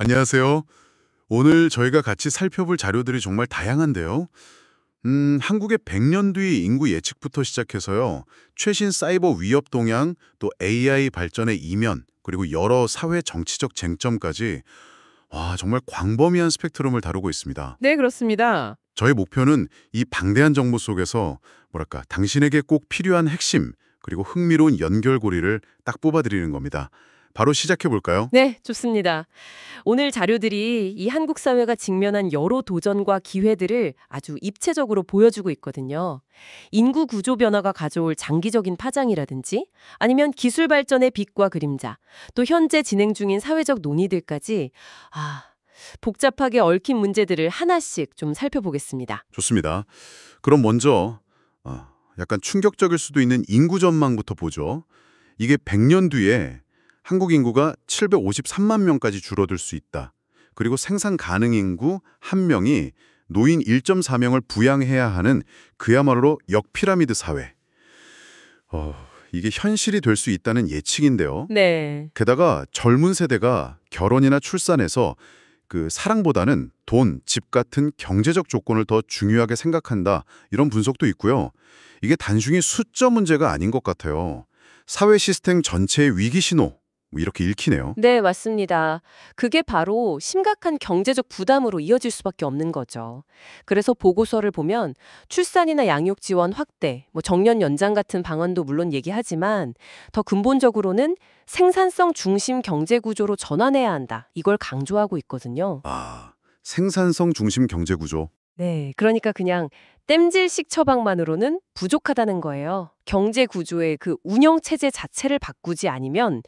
안녕하세요. 오늘 저희가 같이 살펴볼 자료들이 정말 다양한데요. 한국의 100년 뒤 인구 예측부터 시작해서요. 최신 사이버 위협 동향, 또 AI 발전의 이면, 그리고 여러 사회 정치적 쟁점까지 정말 광범위한 스펙트럼을 다루고 있습니다. 네, 그렇습니다. 저의 목표는 이 방대한 정보 속에서 당신에게 꼭 필요한 핵심, 그리고 흥미로운 연결고리를 딱 뽑아드리는 겁니다. 바로 시작해 볼까요? 네, 좋습니다. 오늘 자료들이 이 한국 사회가 직면한 여러 도전과 기회들을 아주 입체적으로 보여주고 있거든요. 인구 구조 변화가 가져올 장기적인 파장이라든지 아니면 기술 발전의 빛과 그림자, 또 현재 진행 중인 사회적 논의들까지 복잡하게 얽힌 문제들을 하나씩 좀 살펴보겠습니다. 좋습니다. 그럼 먼저 약간 충격적일 수도 있는 인구 전망부터 보죠. 이게 100년 뒤에 한국 인구가 753만 명까지 줄어들 수 있다. 그리고 생산 가능 인구 1명이 노인 1.4명을 부양해야 하는 그야말로 역피라미드 사회. 이게 현실이 될 수 있다는 예측인데요. 네. 게다가 젊은 세대가 결혼이나 출산에서 사랑보다는 돈, 집 같은 경제적 조건을 더 중요하게 생각한다. 이런 분석도 있고요. 이게 단순히 숫자 문제가 아닌 것 같아요. 사회 시스템 전체의 위기 신호, 이렇게 읽히네요. 네, 맞습니다. 그게 바로 심각한 경제적 부담으로 이어질 수밖에 없는 거죠. 그래서 보고서를 보면 출산이나 양육 지원 확대, 정년 연장 같은 방안도 물론 얘기하지만 더 근본적으로는 생산성 중심 경제 구조로 전환해야 한다. 이걸 강조하고 있거든요. 생산성 중심 경제 구조. 네, 그러니까 그냥 땜질식 처방만으로는 부족하다는 거예요. 경제 구조의 그 운영 체제 자체를 바꾸지 않으면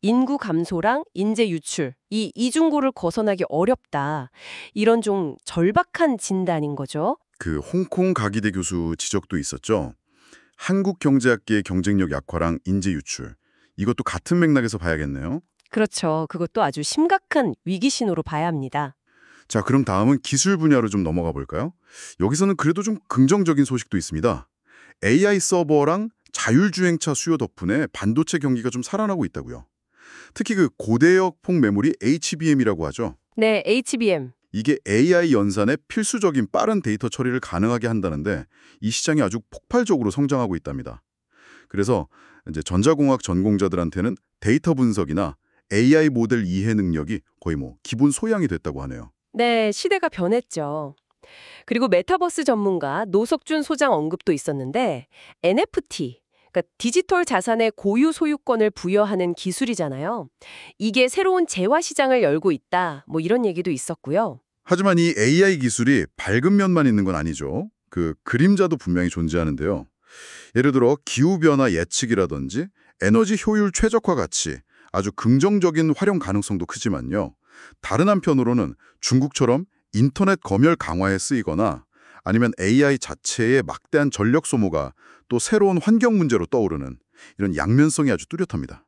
인구 감소랑 인재 유출, 이 이중고를 벗어나기 어렵다. 이런 좀 절박한 진단인 거죠. 홍콩 가기대 교수 지적도 있었죠. 한국경제학계의 경쟁력 약화랑 인재 유출. 이것도 같은 맥락에서 봐야겠네요. 그렇죠. 그것도 아주 심각한 위기 신호로 봐야 합니다. 자, 그럼 다음은 기술 분야로 좀 넘어가 볼까요? 여기서는 그래도 좀 긍정적인 소식도 있습니다. AI 서버랑 자율주행차 수요 덕분에 반도체 경기가 좀 살아나고 있다고요. 특히 고대역 폭 메모리 HBM이라고 하죠. 네, HBM. 이게 AI 연산에 필수적인 빠른 데이터 처리를 가능하게 한다는데 이 시장이 아주 폭발적으로 성장하고 있답니다. 그래서 이제 전자공학 전공자들한테는 데이터 분석이나 AI 모델 이해 능력이 거의 기본 소양이 됐다고 하네요. 네, 시대가 변했죠. 그리고 메타버스 전문가 노석준 소장 언급도 있었는데 NFT, 그러니까 디지털 자산의 고유 소유권을 부여하는 기술이잖아요. 이게 새로운 재화 시장을 열고 있다. 이런 얘기도 있었고요. 하지만 이 AI 기술이 밝은 면만 있는 건 아니죠. 그림자도 분명히 존재하는데요. 예를 들어 기후변화 예측이라든지 에너지 효율 최적화 같이 아주 긍정적인 활용 가능성도 크지만요. 다른 한편으로는 중국처럼 인터넷 검열 강화에 쓰이거나 아니면 AI 자체의 막대한 전력 소모가 또 새로운 환경 문제로 떠오르는 이런 양면성이 아주 뚜렷합니다.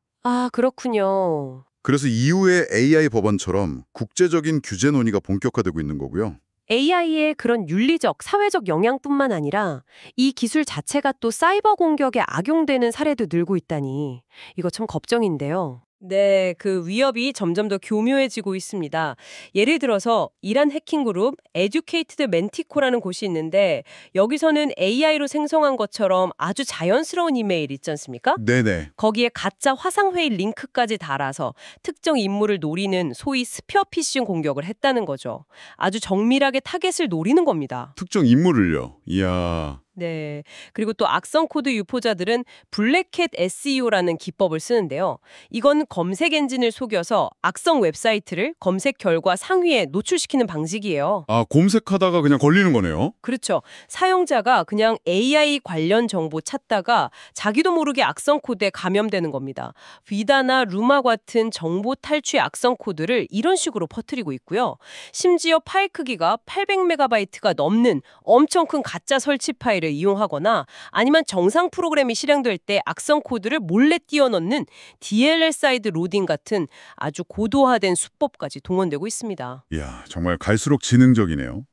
그렇군요. 그래서 이후의 AI 법안처럼 국제적인 규제 논의가 본격화되고 있는 거고요. AI의 그런 윤리적, 사회적 영향뿐만 아니라 이 기술 자체가 또 사이버 공격에 악용되는 사례도 늘고 있다니 이거 참 걱정인데요. 네, 그 위협이 점점 더 교묘해지고 있습니다. 예를 들어서 이란 해킹 그룹 에듀케이티드 멘티코라는 곳이 있는데 여기서는 AI로 생성한 것처럼 아주 자연스러운 이메일 있지 않습니까? 네네. 거기에 가짜 화상회의 링크까지 달아서 특정 인물을 노리는 소위 스피어 피싱 공격을 했다는 거죠. 아주 정밀하게 타겟을 노리는 겁니다. 특정 인물을요. 이야. 네. 그리고 또 악성 코드 유포자들은 블랙캣 SEO라는 기법을 쓰는데요. 이건 검색 엔진을 속여서 악성 웹사이트를 검색 결과 상위에 노출시키는 방식이에요. 검색하다가 그냥 걸리는 거네요. 그렇죠. 사용자가 그냥 AI 관련 정보 찾다가 자기도 모르게 악성 코드에 감염되는 겁니다. 비다나 루마 같은 정보 탈취 악성 코드를 이런 식으로 퍼뜨리고 있고요. 심지어 파일 크기가 800MB가 넘는 엄청 큰 가짜 설치 파일을 이용하거나 아니면 정상 프로그램이 실행될 때 악성 코드를 몰래 띄워넣는 DLL 사이드 로딩 같은 아주 고도화된 수법까지 동원되고 있습니다. 이야, 정말 갈수록 지능적이네요.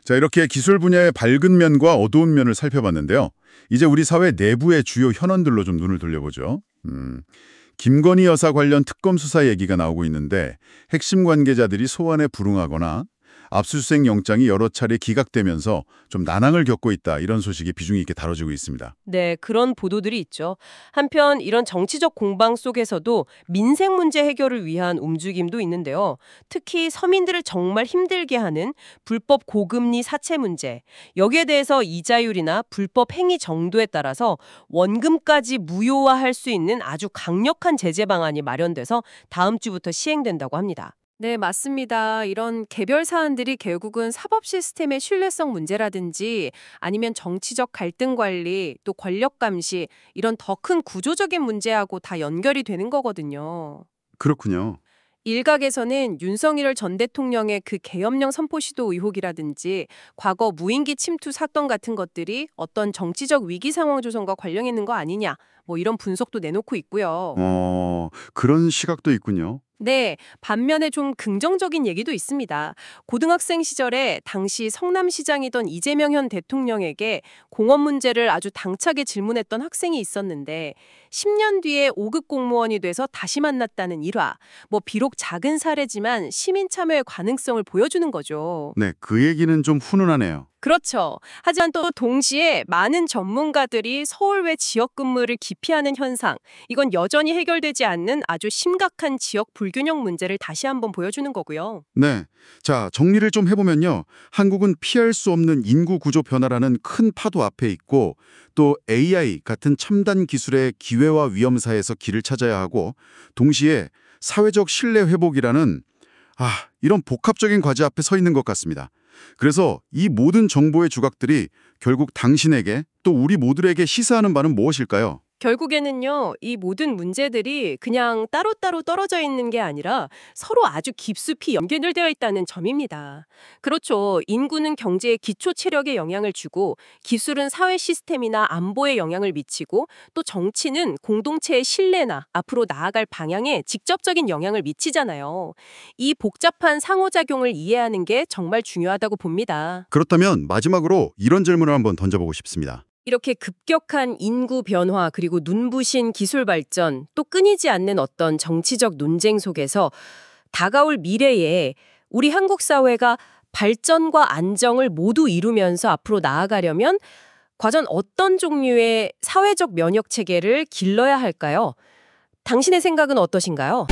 자, 이렇게 기술 분야의 밝은 면과 어두운 면을 살펴봤는데요. 이제 우리 사회 내부의 주요 현안들로 좀 눈을 돌려보죠. 김건희 여사 관련 특검 수사 얘기가 나오고 있는데 핵심 관계자들이 소환에 불응하거나 압수수색 영장이 여러 차례 기각되면서 좀 난항을 겪고 있다, 이런 소식이 비중 있게 다뤄지고 있습니다. 네, 그런 보도들이 있죠. 한편 이런 정치적 공방 속에서도 민생 문제 해결을 위한 움직임도 있는데요. 특히 서민들을 정말 힘들게 하는 불법 고금리 사채 문제. 여기에 대해서 이자율이나 불법 행위 정도에 따라서 원금까지 무효화할 수 있는 아주 강력한 제재 방안이 마련돼서 다음 주부터 시행된다고 합니다. 네, 맞습니다. 이런 개별 사안들이 결국은 사법 시스템의 신뢰성 문제라든지 아니면 정치적 갈등 관리, 또 권력 감시, 이런 더 큰 구조적인 문제하고 다 연결이 되는 거거든요. 그렇군요. 일각에서는 윤석열 전 대통령의 그 계엄령 선포 시도 의혹이라든지 과거 무인기 침투 사건 같은 것들이 어떤 정치적 위기 상황 조성과 관련 있는 거 아니냐, 뭐 이런 분석도 내놓고 있고요. 그런 시각도 있군요. 네, 반면에 좀 긍정적인 얘기도 있습니다. 고등학생 시절에 당시 성남시장이던 이재명 현 대통령에게 공원 문제를 아주 당차게 질문했던 학생이 있었는데 10년 뒤에 5급 공무원이 돼서 다시 만났다는 일화. 뭐 비록 작은 사례지만 시민 참여의 가능성을 보여주는 거죠. 네, 그 얘기는 좀 훈훈하네요. 그렇죠. 하지만 또 동시에 많은 전문가들이 서울 외 지역 근무를 기피하는 현상, 이건 여전히 해결되지 않는 아주 심각한 지역 불균형 문제를 다시 한번 보여주는 거고요. 네. 자, 정리를 좀 해보면요. 한국은 피할 수 없는 인구 구조 변화라는 큰 파도 앞에 있고, 또 AI 같은 첨단 기술의 기회와 위험사에서 길을 찾아야 하고, 동시에 사회적 신뢰 회복이라는 이런 복합적인 과제 앞에 서 있는 것 같습니다. 그래서 이 모든 정보의 주각들이 결국 당신에게, 또 우리 모두에게 시사하는 바는 무엇일까요? 결국에는요, 이 모든 문제들이 그냥 따로따로 떨어져 있는 게 아니라 서로 아주 깊숙이 연결되어 있다는 점입니다. 그렇죠. 인구는 경제의 기초 체력에 영향을 주고, 기술은 사회 시스템이나 안보에 영향을 미치고, 또 정치는 공동체의 신뢰나 앞으로 나아갈 방향에 직접적인 영향을 미치잖아요. 이 복잡한 상호작용을 이해하는 게 정말 중요하다고 봅니다. 그렇다면 마지막으로 이런 질문을 한번 던져보고 싶습니다. 이렇게 급격한 인구 변화 그리고 눈부신 기술 발전 또 끊이지 않는 어떤 정치적 논쟁 속에서 다가올 미래에 우리 한국 사회가 발전과 안정을 모두 이루면서 앞으로 나아가려면 과연 어떤 종류의 사회적 면역 체계를 길러야 할까요? 당신의 생각은 어떠신가요?